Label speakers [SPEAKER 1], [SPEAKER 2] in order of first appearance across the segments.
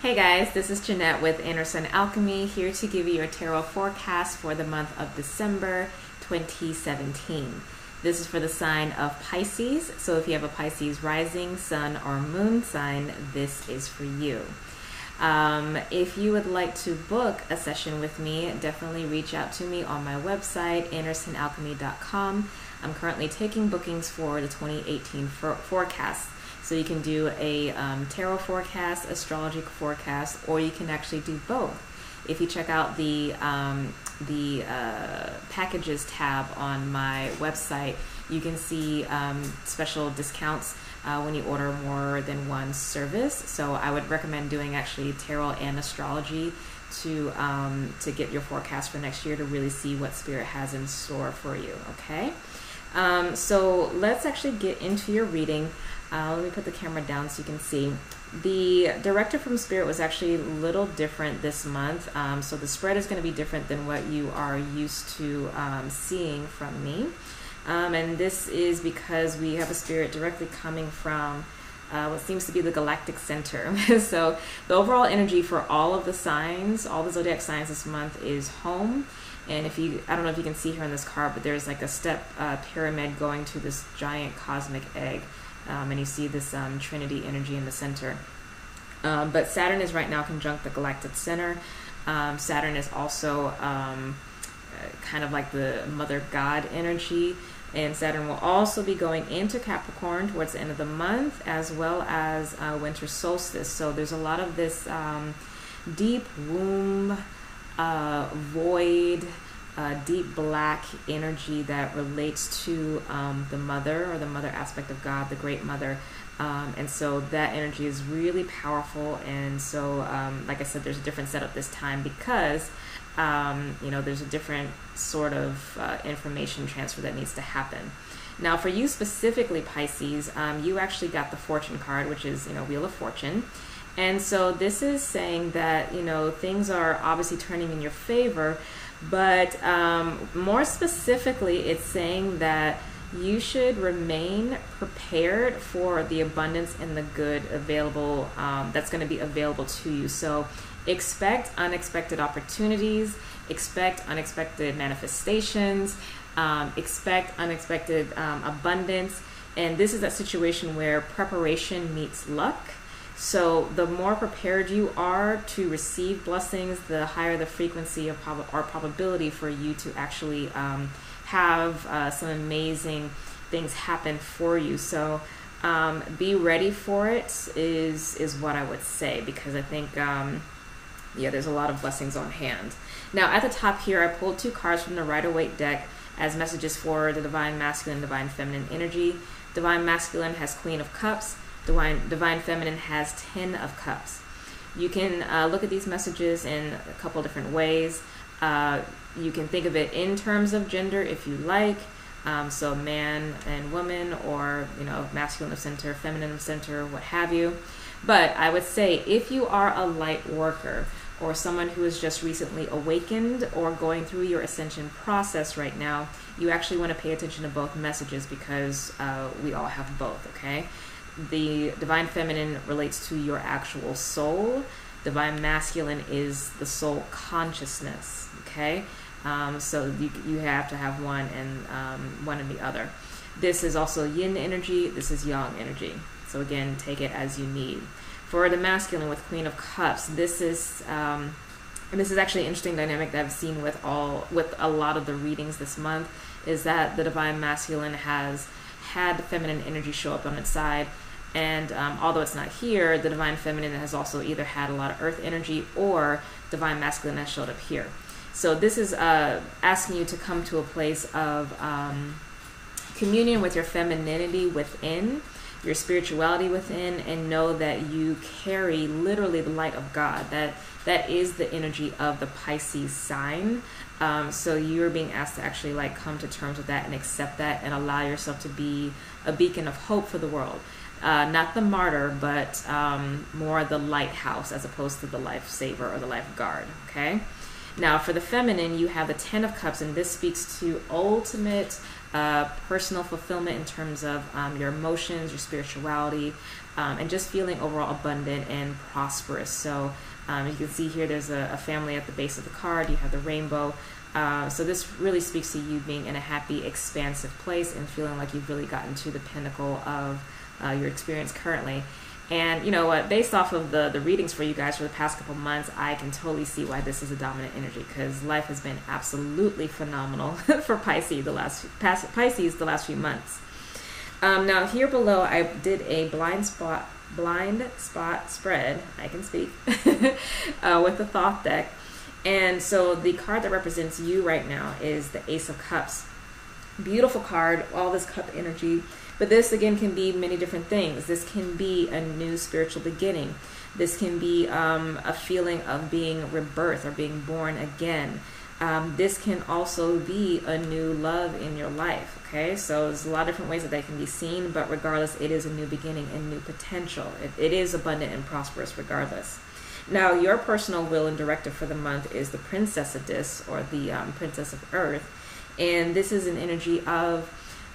[SPEAKER 1] Hey guys, this is Jynnette with Anderson Alchemy, here to give you a tarot forecast for the month of December 2017. This is for the sign of Pisces, so if you have a Pisces rising, sun, or moon sign, this is for you. If you would like to book a session with me, definitely reach out to me on my website, andersonalchemy.com. I'm currently taking bookings for the 2018 forecast. So you can do a tarot forecast, astrology forecast, or you can actually do both. If you check out the packages tab on my website, you can see special discounts when you order more than one service. So I would recommend doing actually tarot and astrology to get your forecast for next year, to really see what Spirit has in store for you. Okay, so let's actually get into your reading. Let me put the camera down so you can see. The directive from Spirit was actually a little different this month. So the spread is going to be different than what you are used to seeing from me. And this is because we have a Spirit directly coming from what seems to be the Galactic center. So the overall energy for all of the signs, all the zodiac signs this month is home. And if you, I don't know if you can see here on this card, but there's like a step pyramid going to this giant cosmic egg. And you see this Trinity energy in the center. But Saturn is right now conjunct the Galactic center. Saturn is also kind of like the Mother God energy. And Saturn will also be going into Capricorn towards the end of the month, as well as winter solstice. So there's a lot of this deep womb, void, deep black energy that relates to the mother, or the mother aspect of God, the great mother. And so that energy is really powerful. And so, like I said, there's a different setup this time because, there's a different sort of information transfer that needs to happen. Now, for you specifically, Pisces, you actually got the Fortune card, which is, Wheel of Fortune. And so this is saying that, things are obviously turning in your favor. But more specifically, it's saying that you should remain prepared for the abundance and the good available, that's going to be available to you. So expect unexpected opportunities, expect unexpected manifestations, expect unexpected abundance. And this is that situation where preparation meets luck. So the more prepared you are to receive blessings, the higher the frequency of or probability for you to actually have some amazing things happen for you. So be ready for it is what I would say, because I think, there's a lot of blessings on hand. Now at the top here, I pulled 2 cards from the Rider-Waite deck as messages for the Divine Masculine, Divine Feminine energy. Divine Masculine has Queen of Cups. Divine Feminine has 10 of Cups. You can look at these messages in a couple different ways. You can think of it in terms of gender if you like. So man and woman, or masculine of center, feminine of center, what have you. But I would say if you are a light worker, or someone who is just recently awakened or going through your ascension process right now, you actually want to pay attention to both messages, because we all have both, okay? The Divine Feminine relates to your actual soul. Divine Masculine is the soul consciousness, okay? So you have to have one and the other. This is also yin energy. This is yang energy. So again, take it as you need. For the masculine with Queen of Cups, this is actually an interesting dynamic that I've seen with a lot of the readings this month, is that the Divine Masculine has had the feminine energy show up on its side. And although it's not here, the Divine Feminine has also either had a lot of earth energy, or Divine Masculine has showed up here. So this is asking you to come to a place of communion with your femininity within, your spirituality within, and know that you carry literally the light of God. That is the energy of the Pisces sign. So you're being asked to actually come to terms with that and accept that, and allow yourself to be a beacon of hope for the world. Not the martyr, but more the lighthouse as opposed to the lifesaver or the lifeguard, okay? Now, for the feminine, you have the Ten of Cups, and this speaks to ultimate personal fulfillment in terms of your emotions, your spirituality, and just feeling overall abundant and prosperous. So you can see here there's a family at the base of the card. You have the rainbow. So this really speaks to you being in a happy, expansive place and feeling like you've really gotten to the pinnacle of your experience currently. And you know what, based off of the readings for you guys for the past couple months, I can totally see why this is a dominant energy, because life has been absolutely phenomenal for Pisces the last few months. Now here below, I did a blind spot spread, I can speak, with the Thoth deck. And so the card that represents you right now is the Ace of Cups. Beautiful card, all this cup energy. But this, again, can be many different things. This can be a new spiritual beginning. This can be a feeling of being rebirth or being born again. This can also be a new love in your life, okay? So there's a lot of different ways that they can be seen, but regardless, it is a new beginning and new potential. It is abundant and prosperous regardless. Now, your personal will and directive for the month is the Princess of Dis, or the Princess of Earth. And this is an energy of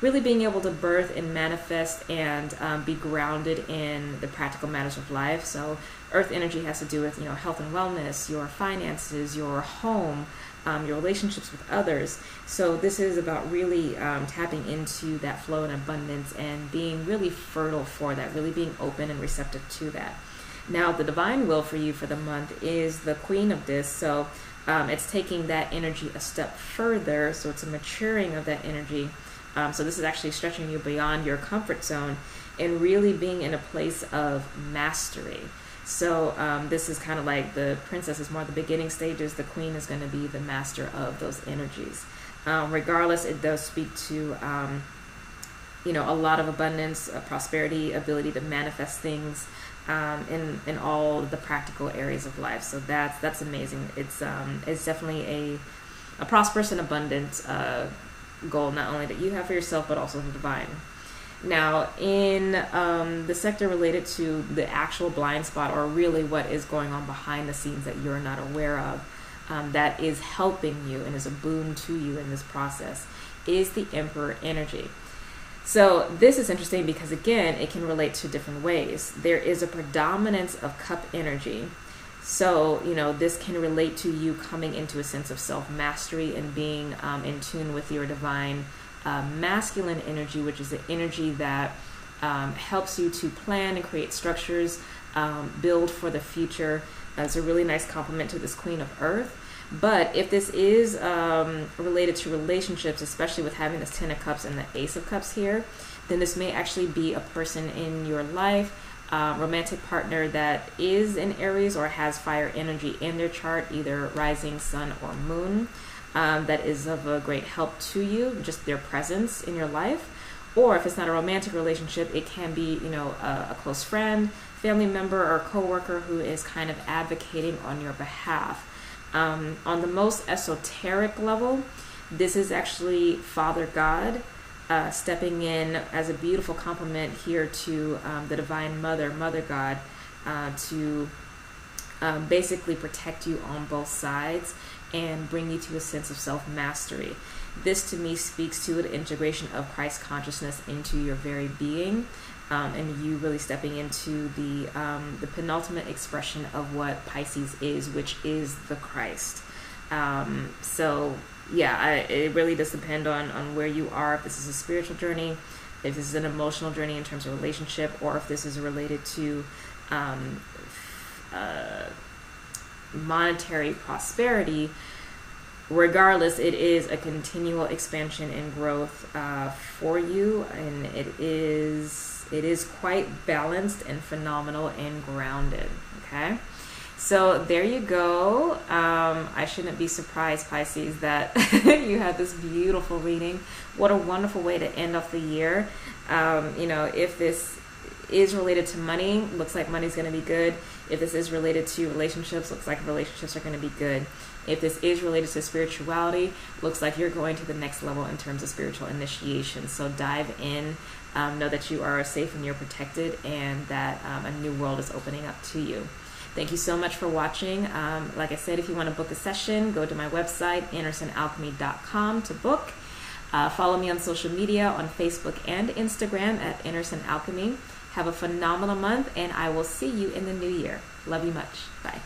[SPEAKER 1] really being able to birth and manifest and be grounded in the practical matters of life. So earth energy has to do with, you know, health and wellness, your finances, your home, your relationships with others. So this is about really tapping into that flow and abundance and being really fertile for that, really being open and receptive to that. Now, the divine will for you for the month is the Queen of Dis. So it's taking that energy a step further. So it's a maturing of that energy. So this is actually stretching you beyond your comfort zone and really being in a place of mastery. So this is kind of like the princess is more the beginning stages. The queen is going to be the master of those energies. Regardless, it does speak to, you know, a lot of abundance, prosperity, ability to manifest things in all the practical areas of life. So that's amazing. It's definitely a prosperous and abundant goal, not only that you have for yourself, but also the divine. Now, in the sector related to the actual blind spot, or really what is going on behind the scenes that you're not aware of, that is helping you and is a boon to you in this process, is the Emperor energy. So this is interesting because, again, it can relate to different ways. There is a predominance of cup energy. So, you know, this can relate to you coming into a sense of self-mastery and being in tune with your divine masculine energy, which is the energy that helps you to plan and create structures, build for the future. It's a really nice complement to this Queen of Earth. But if this is related to relationships, especially with having this Ten of Cups and the Ace of Cups here, then this may actually be a person in your life, romantic partner that is in Aries or has fire energy in their chart, either rising, sun, or moon, that is of a great help to you, just their presence in your life. Or if it's not a romantic relationship, it can be, you know, a close friend, family member, or coworker who is kind of advocating on your behalf. On the most esoteric level, this is actually Father God stepping in as a beautiful complement here to the Divine Mother, Mother God, to basically protect you on both sides and bring you to a sense of self-mastery. This to me speaks to the integration of Christ consciousness into your very being, and you really stepping into the penultimate expression of what Pisces is, which is the Christ. So yeah, it really does depend on where you are, if this is a spiritual journey, if this is an emotional journey in terms of relationship, or if this is related to monetary prosperity. Regardless, it is a continual expansion and growth for you, and it is quite balanced and phenomenal and grounded. Okay, so there you go. I shouldn't be surprised, Pisces, that you had this beautiful reading. What a wonderful way to end off the year. You know, if this is related to money, looks like money's going to be good. If this is related to relationships, looks like relationships are going to be good. If this is related to spirituality, looks like you're going to the next level in terms of spiritual initiation. So dive in, know that you are safe and you're protected, and that a new world is opening up to you. Thank you so much for watching. Like I said, if you want to book a session, go to my website, innersonalchemy.com, to book. Follow me on social media on Facebook and Instagram at Innerson Alchemy. Have a phenomenal month, and I will see you in the new year. Love you much. Bye.